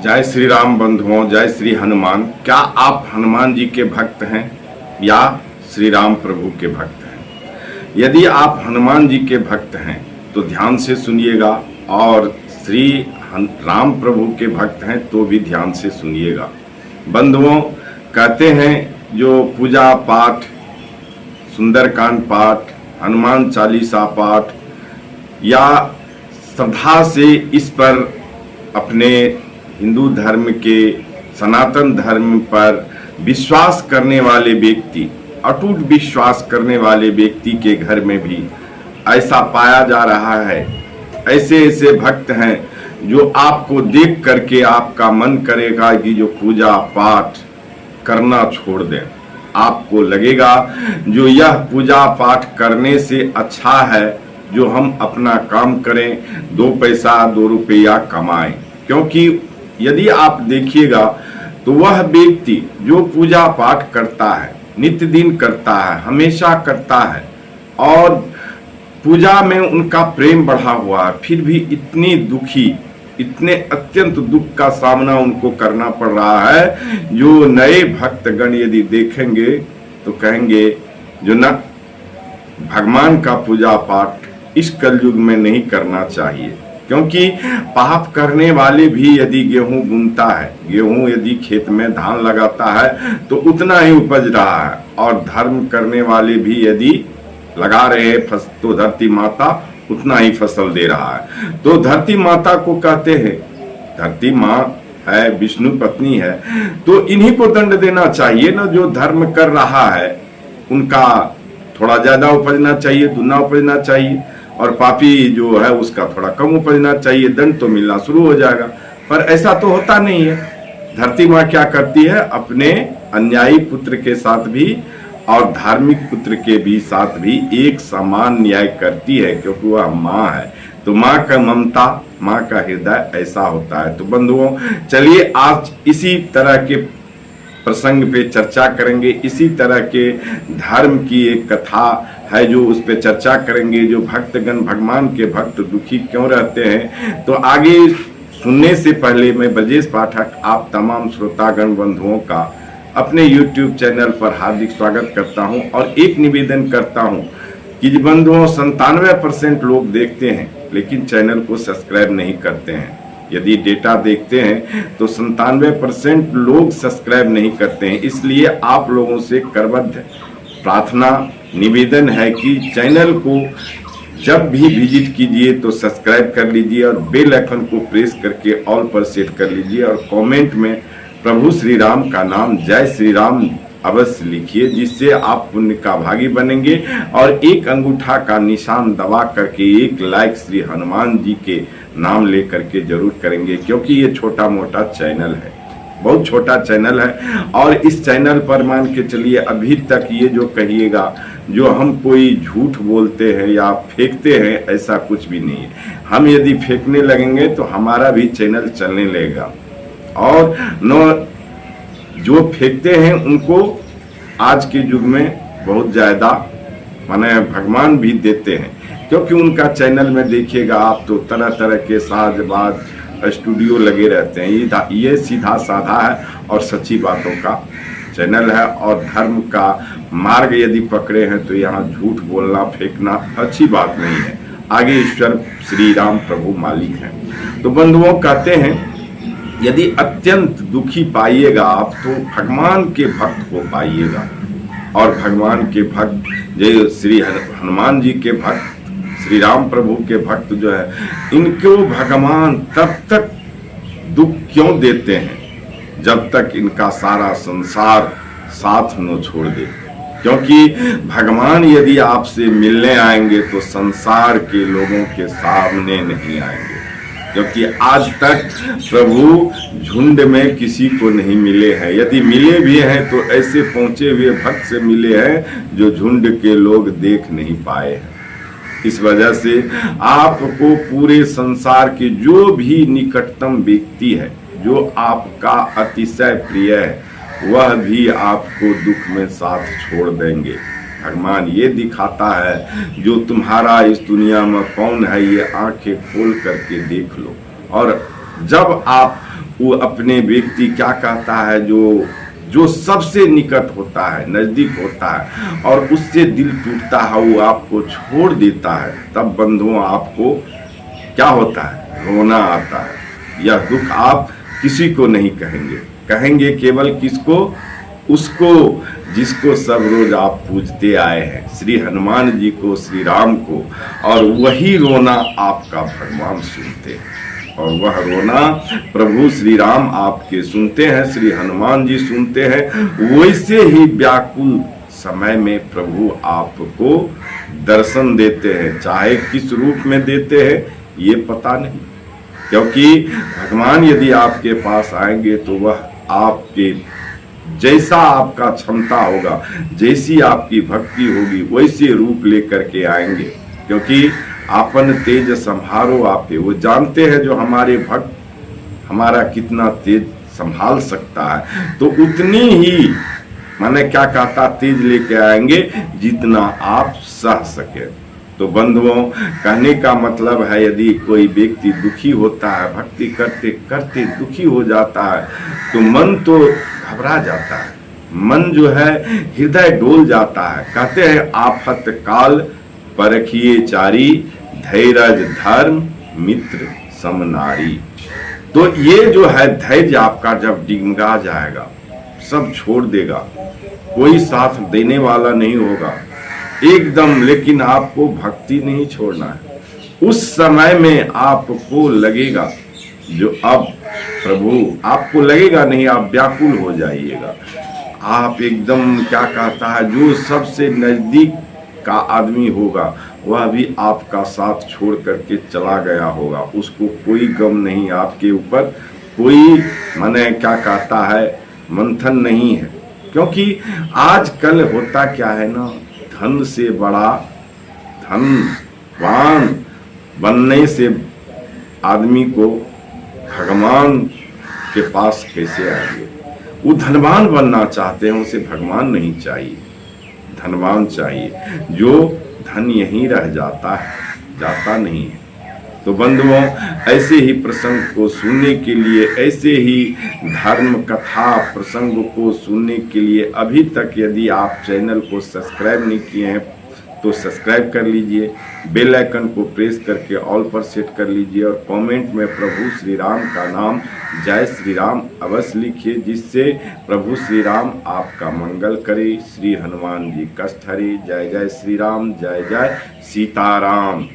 जय श्री राम बंधुओं, जय श्री हनुमान। क्या आप हनुमान जी के भक्त हैं या श्री राम प्रभु के भक्त हैं? यदि आप हनुमान जी के भक्त हैं तो ध्यान से सुनिएगा, और श्री राम प्रभु के भक्त हैं तो भी ध्यान से सुनिएगा। बंधुओं, कहते हैं जो पूजा पाठ, सुंदरकांड पाठ, हनुमान चालीसा पाठ या श्रद्धा से इस पर अपने हिंदू धर्म के, सनातन धर्म पर विश्वास करने वाले व्यक्ति, अटूट विश्वास करने वाले व्यक्ति के घर में भी ऐसा पाया जा रहा है। ऐसे ऐसे भक्त हैं जो आपको देख करके आपका मन करेगा कि जो पूजा पाठ करना छोड़ दें। आपको लगेगा जो यह पूजा पाठ करने से अच्छा है जो हम अपना काम करें, 2 पैसा 2 रुपया कमाएं। क्योंकि यदि आप देखिएगा तो वह व्यक्ति जो पूजा पाठ करता है, नित्य दिन करता है, हमेशा करता है और पूजा में उनका प्रेम बढ़ा हुआ है, फिर भी इतनी दुखी, इतने अत्यंत दुख का सामना उनको करना पड़ रहा है। जो नए भक्तगण यदि देखेंगे तो कहेंगे जो न भगवान का पूजा पाठ इस कलयुग में नहीं करना चाहिए। क्योंकि पाप करने वाले भी यदि गेहूं बुनता है, गेहूं यदि खेत में धान लगाता है तो उतना ही उपज रहा है, और धर्म करने वाले भी यदि लगा रहे हैं तो धरती माता उतना ही फसल दे रहा है। तो धरती माता को कहते हैं, धरती माँ है, विष्णु पत्नी है, तो इन्हीं को दंड देना चाहिए ना। जो धर्म कर रहा है उनका थोड़ा ज्यादा उपजना चाहिए, दुना उपजना चाहिए, और पापी जो है उसका थोड़ा कम उपजना चाहिए। दंड तो मिलना शुरू हो जाएगा, पर ऐसा तो होता नहीं है। धरती माँ क्या करती है, अपने अन्यायी पुत्र के साथ भी और धार्मिक पुत्र के भी साथ भी एक समान न्याय करती है, क्योंकि वह माँ है। तो माँ का ममता, माँ का हृदय ऐसा होता है। तो बंधुओं, चलिए आज इसी तरह के प्रसंग पे चर्चा करेंगे। इसी तरह के धर्म की एक कथा है जो उस पे चर्चा करेंगे। जो भक्तगण, भगवान के भक्त दुखी क्यों रहते हैं, तो आगे सुनने से पहले मैं ब्रजेश पाठक आप तमाम श्रोतागण बंधुओं का अपने YouTube चैनल पर हार्दिक स्वागत करता हूं, और एक निवेदन करता हूं कि बंधुओं 97% लोग देखते हैं लेकिन चैनल को सब्सक्राइब नहीं करते हैं। यदि डेटा देखते हैं तो 97% लोग सब्सक्राइब नहीं करते हैं। इसलिए आप लोगों से करबद्ध प्रार्थना, निवेदन है कि चैनल को जब भी विजिट कीजिए तो सब्सक्राइब कर लीजिए और बेल आइकन को प्रेस करके ऑल पर सेट कर लीजिए, और कमेंट में प्रभु श्री राम का नाम, जय श्री राम अवश्य लिखिए, जिससे आप पुण्य का भागी बनेंगे। और एक अंगूठा का निशान दबा करके एक लाइक श्री हनुमान जी के नाम लेकर के जरूर करेंगे, क्योंकि ये छोटा मोटा चैनल है, बहुत छोटा चैनल है। और इस चैनल पर मान के चलिए अभी तक ये जो कहिएगा जो हम कोई झूठ बोलते हैं या फेंकते हैं, ऐसा कुछ भी नहीं है। हम यदि फेंकने लगेंगे तो हमारा भी चैनल चलने लगेगा, और न जो फेंकते हैं उनको आज के युग में बहुत ज्यादा माने भगवान भी देते हैं, क्योंकि उनका चैनल में देखिएगा आप तो तरह तरह के साजबाज स्टूडियो लगे रहते हैं। ये सीधा साधा है और सच्ची बातों का चैनल है, और धर्म का मार्ग यदि पकड़े हैं तो यहाँ झूठ बोलना, फेंकना अच्छी बात नहीं है। आगे ईश्वर श्री राम प्रभु मालिक हैं। तो बंधुओं, कहते हैं यदि अत्यंत दुखी पाइएगा आप तो भगवान के भक्त को पाइएगा, और भगवान के भक्त जय श्री हनुमान जी के भक्त, श्री राम प्रभु के भक्त जो है, इनको भगवान तब तक दुख क्यों देते हैं जब तक इनका सारा संसार साथ न छोड़ दे। क्योंकि भगवान यदि आपसे मिलने आएंगे तो संसार के लोगों के सामने नहीं आएंगे, क्योंकि आज तक प्रभु झुंड में किसी को नहीं मिले हैं। यदि मिले भी हैं तो ऐसे पहुंचे हुए भक्त से मिले हैं जो झुंड के लोग देख नहीं पाए हैं। इस वजह से आपको पूरे संसार के जो भी निकटतम व्यक्ति है, जो आपका अतिशय प्रिय है, वह भी आपको दुख में साथ छोड़ देंगे। भगवान ये दिखाता है जो तुम्हारा इस दुनिया में कौन है, ये आंखें खोल करके देख लो। और जब आप वो अपने व्यक्ति क्या कहता है, जो जो सबसे निकट होता है, नजदीक होता है और उससे दिल टूटता है, वो आपको छोड़ देता है, तब बंधुओं आपको क्या होता है, रोना आता है। यह दुख आप किसी को नहीं कहेंगे, कहेंगे केवल किसको, उसको जिसको सब रोज आप पूजते आए हैं, श्री हनुमान जी को, श्री राम को। और वही रोना आपका भगवान सुनते हैं, और वह रोना प्रभु श्री राम आपके सुनते हैं, श्री हनुमान जी सुनते हैं। वैसे ही व्याकुल समय में प्रभु आपको दर्शन देते हैं, चाहे किस रूप में देते हैं ये पता नहीं, क्योंकि भगवान यदि आपके पास आएंगे तो वह आपके जैसा आपका क्षमता होगा, जैसी आपकी भक्ति होगी, वैसे रूप लेकर के आएंगे। क्योंकि आपन तेज संहारो आपे, वो जानते हैं जो हमारे भक्त हमारा कितना तेज संभाल सकता है, तो उतनी ही माने क्या कहता तेज लेके आएंगे जितना आप सह सके। तो बंधुओं, कहने का मतलब है, यदि कोई व्यक्ति दुखी होता है, भक्ति करते करते दुखी हो जाता है, तो मन तो घबरा जाता है, मन जो है हृदय डोल जाता है। कहते हैं आफत काल परखिए चारी, धैर्य धर्म मित्र समनारी। तो ये जो है धैर्य आपका जब डिगमगा जाएगा, सब छोड़ देगा, कोई साथ देने वाला नहीं होगा एकदम, लेकिन आपको भक्ति नहीं छोड़ना है। उस समय में आपको लगेगा जो अब प्रभु, आपको लगेगा नहीं, आप व्याकुल हो जाइएगा। आप एकदम क्या कहता है, जो सबसे नजदीक का आदमी होगा वह भी आपका साथ छोड़ करके चला गया होगा, उसको कोई गम नहीं, आपके ऊपर कोई माने क्या कहता है मंथन नहीं है। क्योंकि आजकल होता क्या है ना, धन से बड़ा धनवान बनने से आदमी को भगवान के पास कैसे आएंगे। वो धनवान बनना चाहते हैं, उसे भगवान नहीं चाहिए, धनवान चाहिए। जो धन यहीं रह जाता है, जाता नहीं है। तो बंधुओं, ऐसे ही प्रसंग को सुनने के लिए, ऐसे ही धर्म कथा प्रसंग को सुनने के लिए अभी तक यदि आप चैनल को सब्सक्राइब नहीं किए हैं तो सब्सक्राइब कर लीजिए, बेल आइकन को प्रेस करके ऑल पर सेट कर लीजिए, और कमेंट में प्रभु श्री राम का नाम, जय श्री राम अवश्य लिखिए, जिससे प्रभु श्री राम आपका मंगल करे, श्री हनुमान जी कष्ट हरे। जय जय श्री राम, जय जय सीताराम।